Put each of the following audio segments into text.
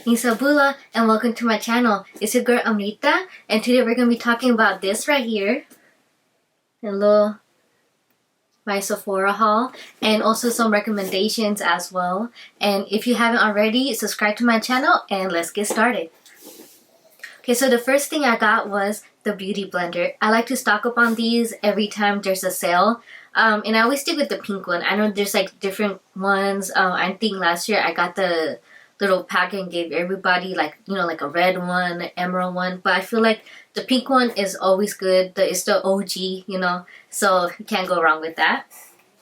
Isabula, and welcome to my channel. It's your girl Amrita, and today we're going to be talking about this right here. Hello, my Sephora haul, and also some recommendations as well. And if you haven't already, subscribe to my channel and let's get started. Okay, so the first thing I got was the Beauty Blender. I like to stock up on these every time there's a sale. And I always stick with the pink one. I know there's like different ones. I think last year I got the little packet and gave everybody like, you know, like a red one, an emerald one. But I feel like the pink one is always good. It's the OG, you know, so you can't go wrong with that.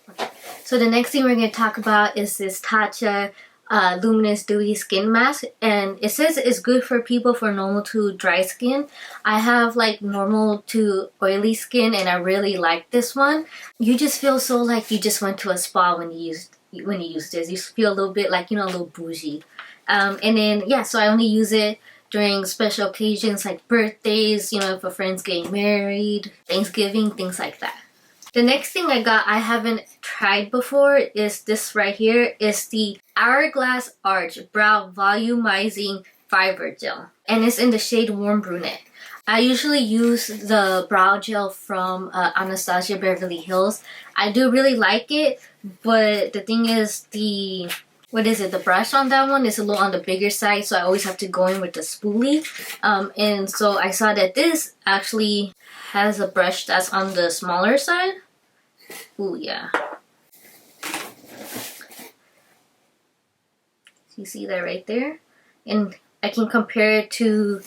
Okay. So the next thing we're going to talk about is this Tatcha Luminous Dewy Skin Mask. And it says it's good for people for normal to dry skin. I have like normal to oily skin and I really like this one. You just feel so like you just went to a spa when you use this. You feel a little bit like, you know, a little bougie. And then, yeah, so I only use it during special occasions like birthdays, you know, if a friend's getting married, Thanksgiving, things like that. The next thing I got, I haven't tried before, is this right here. Is the Hourglass Arch Brow Volumizing Fiber Gel. And it's in the shade Warm Brunette. I usually use the brow gel from Anastasia Beverly Hills. I do really like it, but the thing is the brush on that one is a little on the bigger side, so I always have to go in with the spoolie. And so I saw that this actually has a brush that's on the smaller side. Ooh, yeah. You see that right there? And I can compare it to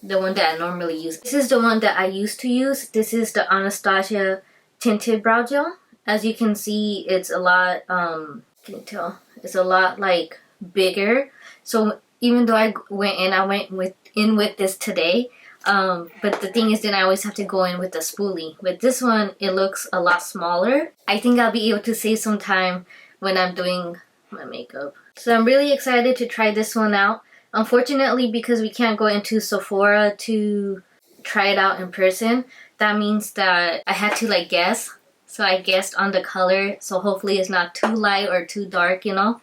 the one that I normally use. This is the one that I used to use. This is the Anastasia Tinted Brow Gel. As you can see, it's a lot, can you tell? It's a lot like bigger. So even though I went in with this today, but the thing is then I always have to go in with the spoolie. With this one, it looks a lot smaller. I think I'll be able to save some time when I'm doing my makeup. So I'm really excited to try this one out. Unfortunately, because we can't go into Sephora to try it out in person, that means that I had to like guess. So I guessed on the color, so hopefully it's not too light or too dark, you know.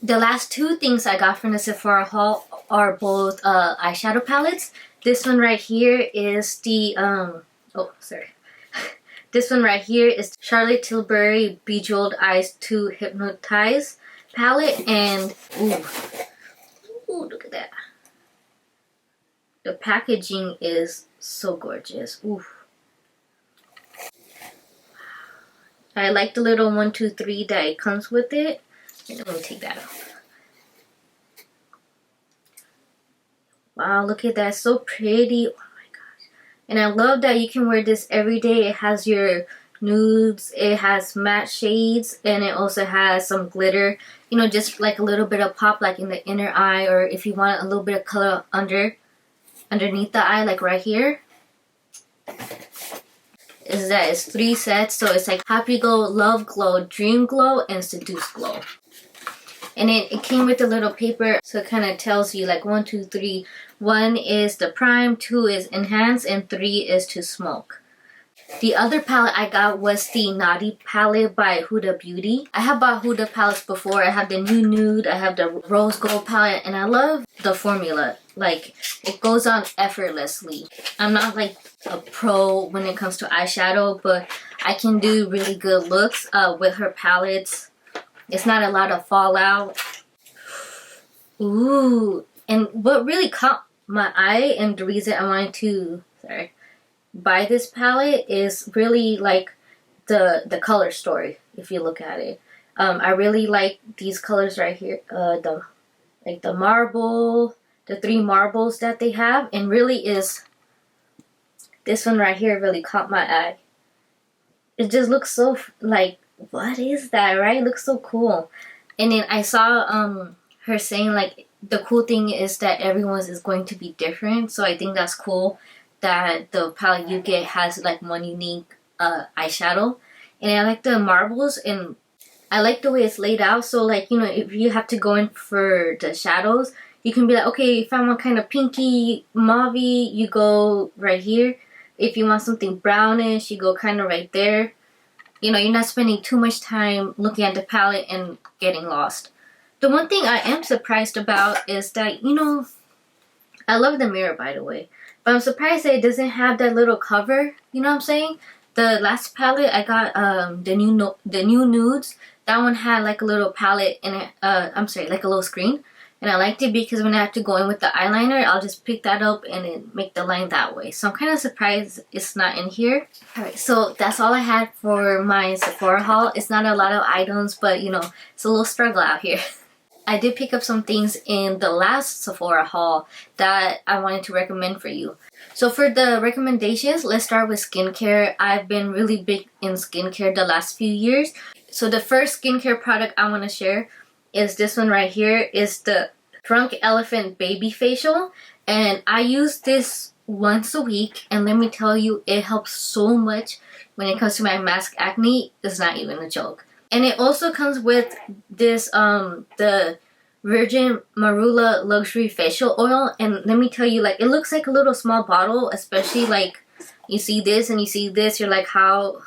The last two things I got from the Sephora haul are both eyeshadow palettes. This one right here is the, This one right here is Charlotte Tilbury Bejewelled Eyes to Hypnotize palette. And, ooh, look at that. The packaging is so gorgeous. Ooh. I like the little 1, 2, 3 that it comes with it. And let me take that off. Wow, look at that. So pretty. Oh my gosh. And I love that you can wear this every day. It has your nudes. It has matte shades. And it also has some glitter. You know, just like a little bit of pop like in the inner eye. Or if you want a little bit of color underneath the eye, like right here. Is that it's 3 sets, so it's like Happy Glow, Love Glow, Dream Glow, and Seduce Glow. And then it came with a little paper, so it kind of tells you like 1, 2, 3. 1 is the prime, 2 is enhance, and 3 is to smoke. The other palette I got was the Naughty palette by Huda Beauty. I have bought Huda palettes before. I have the new Nude, I have the Rose Gold palette, and I love the formula. Like, it goes on effortlessly. I'm not like a pro when it comes to eyeshadow, but I can do really good looks with her palettes. It's not a lot of fallout. Ooh, and what really caught my eye and the reason I wanted to buy this palette is really like the color story. If you look at it, I really like these colors right here. The marble. The 3 marbles that they have, and really is this one right here really caught my eye. It just looks so like, what is that, right? It looks so cool. And then I saw her saying like the cool thing is that everyone's is going to be different, so I think that's cool that the palette you get has like one unique eyeshadow. And I like the marbles, and I like the way it's laid out. So like, you know, if you have to go in for the shadows, you can be like, okay, if I want kind of pinky, mauvey, you go right here. If you want something brownish, you go kind of right there. You know, you're not spending too much time looking at the palette and getting lost. The one thing I am surprised about is that, you know, I love the mirror, by the way, but I'm surprised that it doesn't have that little cover. You know what I'm saying? The last palette I got, the new nudes. That one had like a little palette and I'm sorry, like a little screen, and I liked it because when I have to go in with the eyeliner, I'll just pick that up and then make the line that way. So I'm kind of surprised it's not in here. Alright, so that's all I had for my Sephora haul. It's not a lot of items, but you know, it's a little struggle out here. I did pick up some things in the last Sephora haul that I wanted to recommend for you. So for the recommendations, let's start with skincare. I've been really big in skincare the last few years. So the first skincare product I want to share is this one right here. It's the Drunk Elephant Babyfacial. And I use this once a week. And let me tell you, it helps so much when it comes to my mask acne. It's not even a joke. And it also comes with this, the Virgin Marula Luxury Facial Oil. And let me tell you, like, it looks like a little small bottle, especially like you see this and you see this. You're like, how,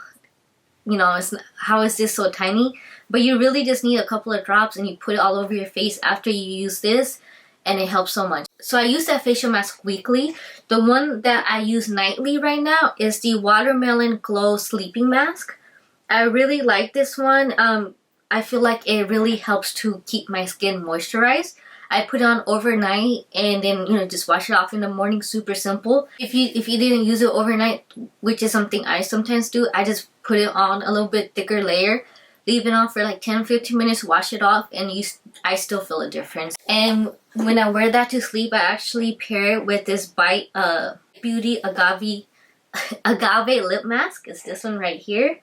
you know, how is this so tiny? But you really just need a couple of drops and you put it all over your face after you use this. And it helps so much. So I use that facial mask weekly. The one that I use nightly right now is the Watermelon Glow Sleeping Mask. I really like this one. I feel like it really helps to keep my skin moisturized. I put it on overnight and then, you know, just wash it off in the morning. Super simple. If you didn't use it overnight, which is something I sometimes do, I just put it on a little bit thicker layer, leave it on for like 10-15 minutes, wash it off, and I still feel a difference. And when I wear that to sleep, I actually pair it with this Bite Beauty Agave lip mask. It's this one right here.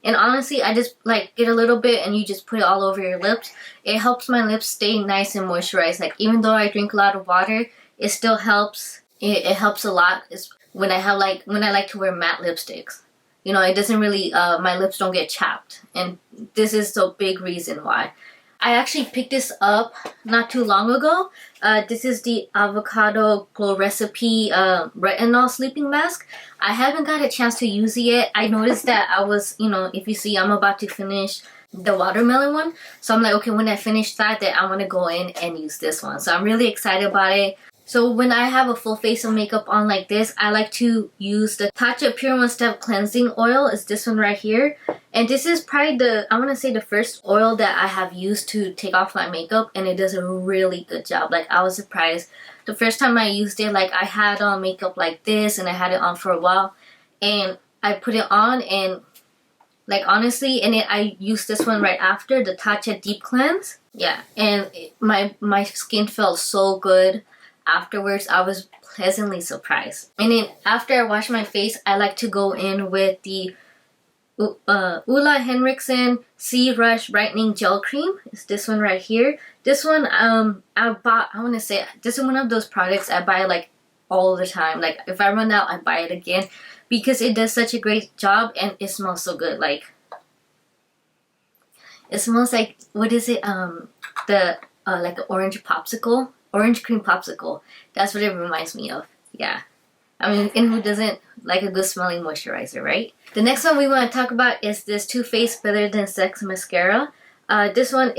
And honestly, I just like get a little bit and you just put it all over your lips. It helps my lips stay nice and moisturized. Like, even though I drink a lot of water, it still helps. It helps a lot. It's when I like to wear matte lipsticks. You know, it doesn't really, my lips don't get chapped. And this is the big reason why. I actually picked this up not too long ago. This is the Avocado Glow Recipe Retinol Sleeping Mask. I haven't got a chance to use it yet. I noticed that I was, you know, if you see, I'm about to finish the watermelon one. So I'm like, okay, when I finish that, then I want to go in and use this one. So I'm really excited about it. So when I have a full face of makeup on like this, I like to use the Tatcha Pure One Step Cleansing Oil. It's this one right here. And this is probably I want to say the first oil that I have used to take off my makeup. And it does a really good job. Like, I was surprised. The first time I used it, like, I had on makeup like this and I had it on for a while. And I put it on and, like, honestly, and I used this one right after, the Tatcha Deep Cleanse. Yeah, and my skin felt so good. Afterwards, I was pleasantly surprised. And then after I wash my face, I like to go in with the OLEHENRIKSEN C Rush Brightening Gel Cream. It's this one right here. This one I want to say this is one of those products I buy like all the time. Like, if I run out, I buy it again because it does such a great job and it smells so good. Like, it smells like, what is it? Like an orange popsicle. Orange cream popsicle. That's what it reminds me of. Yeah. I mean, and who doesn't like a good smelling moisturizer, right? The next one we want to talk about is this Too Faced Better Than Sex mascara. This one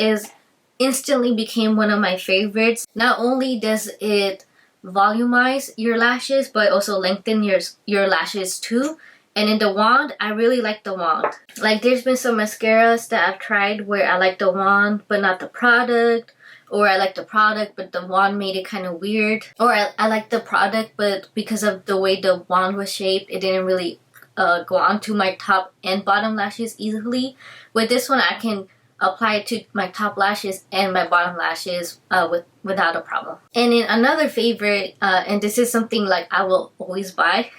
instantly became one of my favorites. Not only does it volumize your lashes, but also lengthen your lashes too. And in the wand, I really like the wand. Like, there's been some mascaras that I've tried where I like the wand but not the product. Or I like the product, but the wand made it kind of weird. Or I like the product, but because of the way the wand was shaped, it didn't really go onto my top and bottom lashes easily. With this one, I can apply it to my top lashes and my bottom lashes without a problem. And then another favorite, and this is something like I will always buy,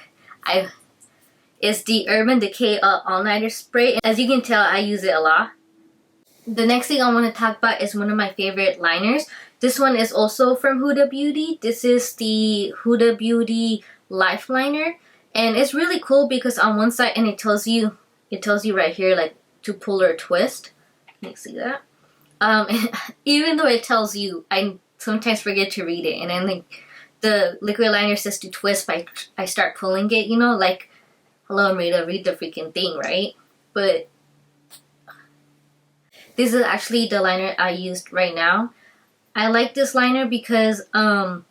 is the Urban Decay All-Nighter Spray. As you can tell, I use it a lot. The next thing I want to talk about is one of my favorite liners. This one is also from Huda Beauty. This is the Huda Beauty Life Liner. And it's really cool because on one side, and it tells you right here, like, to pull or twist. Can you see that? Even though it tells you, I sometimes forget to read it. And then, like, the liquid liner says to twist, but I start pulling it, you know? Like, hello, Amrita, read the freaking thing, right? But This is actually the liner I used right now. I like this liner because even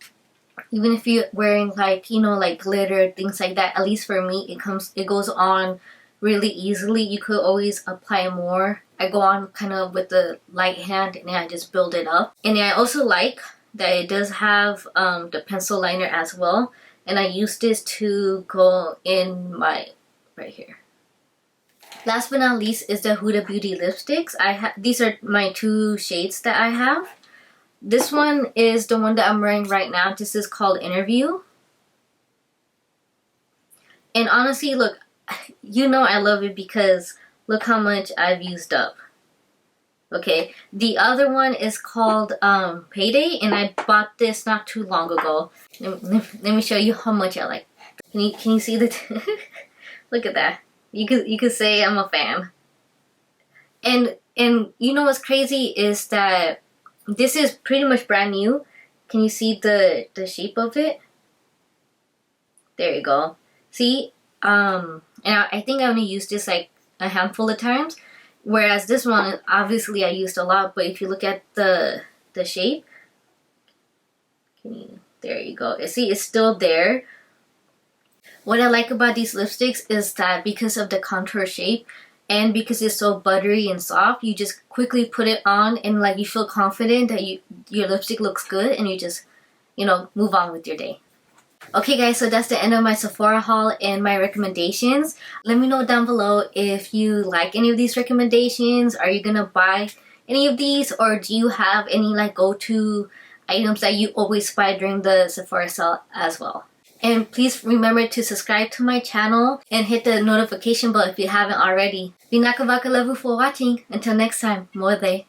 if you're wearing like, you know, like glitter, things like that, at least for me, it goes on really easily. You could always apply more. I go on kind of with the light hand and I just build it up. And I also like that it does have the pencil liner as well. And I use this to go in my, right here. Last but not least is the Huda Beauty lipsticks. These are my 2 shades that I have. This one is the one that I'm wearing right now. This is called Interview. And honestly, look, you know I love it because look how much I've used up. Okay, the other one is called Payday, and I bought this not too long ago. Let me show you how much I like. Can you see the look at that? You could say I'm a fan. And you know what's crazy is that this is pretty much brand new. Can you see the shape of it? There you go. See, and I think I only used this like a handful of times. Whereas this one, obviously I used a lot, but if you look at the shape, there you go. See, it's still there. What I like about these lipsticks is that because of the contour shape and because it's so buttery and soft, you just quickly put it on and like you feel confident that your lipstick looks good and you just, you know, move on with your day. Okay guys, so that's the end of my Sephora haul and my recommendations. Let me know down below if you like any of these recommendations. Are you gonna buy any of these, or do you have any like go-to items that you always buy during the Sephora sale as well? And please remember to subscribe to my channel and hit the notification bell if you haven't already. Binakavaka love you for watching. Until next time, more day.